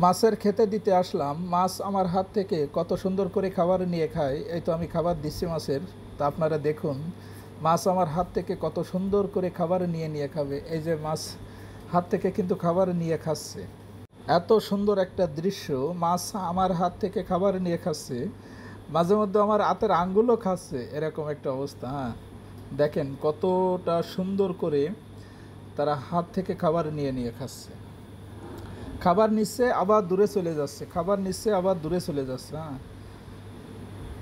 মাছের খেতে দিতে আসলাম। মাছ আমার হাত থেকে কত সুন্দর করে খাবার নিয়ে খায়। এই তো আমি খাবার দিচ্ছি মাছের। তা আপনারা দেখুন, মাছ আমার হাত থেকে কত সুন্দর করে খাবার নিয়ে নিয়ে খাবে। এই যে মাছ হাত থেকে কিন্তু খাবার নিয়ে খাচ্ছে। এত সুন্দর একটা দৃশ্য, মাছ আমার হাত থেকে খাবার নিয়ে খাচ্ছে, মাঝে মধ্যে আমার হাতের আঙ্গুলও খাচ্ছে, এরকম একটা অবস্থা। হ্যাঁ, দেখেন কতটা সুন্দর করে তারা হাত থেকে খাবার নিয়ে নিয়ে খাচ্ছে। খাবার নিচ্ছে আবার দূরে চলে যাচ্ছে, খাবার নিচ্ছে আবার দূরে চলে যাচ্ছে। হ্যাঁ,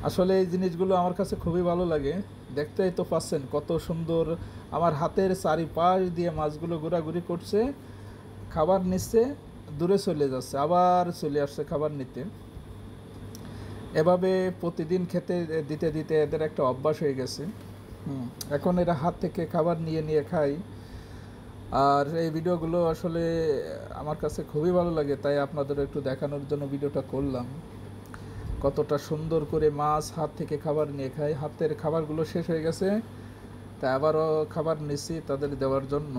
আসলে এই জিনিসগুলো আমার কাছে খুবই ভালো লাগে। দেখতেই তো পাচ্ছেন কত সুন্দর আমার হাতের চারিপাশ দিয়ে মাছগুলো ঘোরাঘুরি করছে, খাবার নিচ্ছে, দূরে চলে যাচ্ছে, আবার চলে আসছে খাবার নিতে। এভাবে প্রতিদিন খেতে দিতে দিতে এদের একটা অভ্যাস হয়ে গেছে। এখন এরা হাত থেকে খাবার নিয়ে নিয়ে খায়। আর এই ভিডিওগুলো আসলে আমার কাছে খুবই ভালো লাগে, তাই আপনাদের একটু দেখানোর জন্য ভিডিওটা করলাম। কতটা সুন্দর করে মাছ হাত থেকে খাবার নিয়ে খায়। হাতের খাবারগুলো শেষ হয়ে গেছে, তাই আবারও খাবার নিচ্ছি তাদের দেওয়ার জন্য।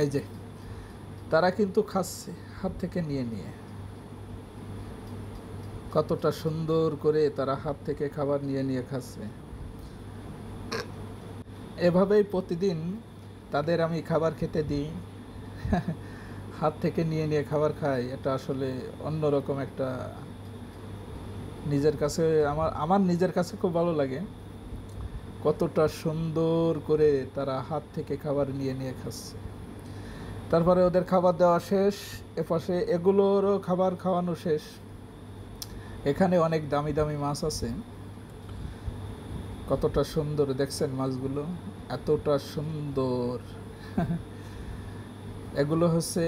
এই যে তারা কিন্তু খাচ্ছে হাত থেকে নিয়ে নিয়ে, কতটা সুন্দর করে তারা হাত থেকে খাবার নিয়ে নিয়ে খাচ্ছে। এভাবেই প্রতিদিন তাদের আমি খাবার খেতে দিই। হাত থেকে নিয়ে নিয়ে খাবার খাই, এটা আসলে অন্যরকম একটা, নিজের কাছে আমার নিজের কাছে খুব ভালো লাগে। কতটা সুন্দর করে তারা হাত থেকে খাবার নিয়ে নিয়ে খাচ্ছে। তারপরে ওদের খাবার দেওয়া শেষ, এপাশে এগুলোরও খাবার খাওয়ানো শেষ। এখানে অনেক দামি দামি মাছ আছে, কতটা সুন্দর দেখছেন মাছগুলো, এতটা সুন্দর। এগুলো হচ্ছে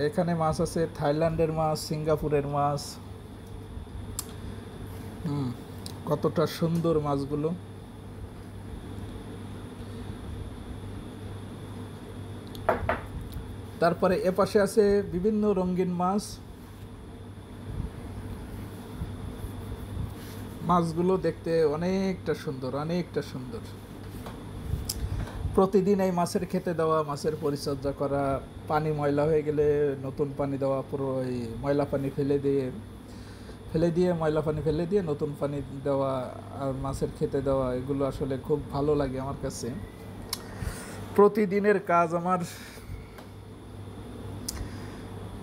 এখানে মাছ আছে থাইল্যান্ডের মাছ, সিঙ্গাপুরের মাছ। কতটা সুন্দর মাছগুলো। তারপরে এপাশে আছে বিভিন্ন রঙিন মাছ। মাছগুলো দেখতে অনেকটা সুন্দর, অনেকটা সুন্দর। প্রতিদিন এই মাছের খেতে দেওয়া, মাছের পরিচর্যা করা, পানি ময়লা হয়ে গেলে নতুন পানি দেওয়া, পুরো ওই ময়লা পানি ফেলে দিয়ে ময়লা পানি ফেলে দিয়ে নতুন পানি দেওয়া, আর মাছের খেতে দেওয়া, এগুলো আসলে খুব ভালো লাগে আমার কাছে। প্রতিদিনের কাজ আমার।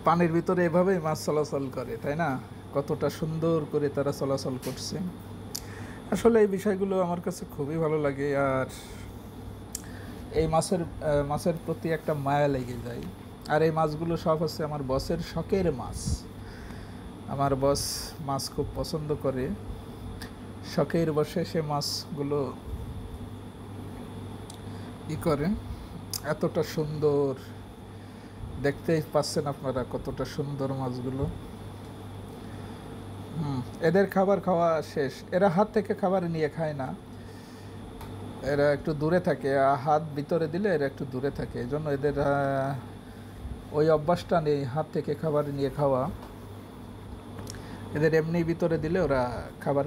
পানির ভিতরে এভাবেই মাছ চলাচল করে, তাই না? কতটা সুন্দর করে তারা চলাচল করছে। আসলে এই বিষয়গুলো আমার কাছে খুবই ভালো লাগে। আর এই মাছের প্রতি একটা মায়া লেগে যায়। আর এই মাছগুলো সব হচ্ছে আমার বসের শখের মাছ। আমার বস মাছ খুব পছন্দ করে, শখের বসে সে মাছগুলো করে। এতটা সুন্দর, দেখতেই পাচ্ছেন আপনারা কতটা সুন্দর মাছগুলো। এদের খাবার খাওয়া শেষ, এরা হাত থেকে খাবার নিয়ে খায় না, এরা একটু দূরে থাকে। হাত ভিতরে দিলে এরা একটু দূরে থাকে, এই জন্য এদের ওই অভ্যাসটা নেই হাত থেকে খাবার নিয়ে খাওয়া। এদের এমনি ভিতরে দিলে ওরা খাবার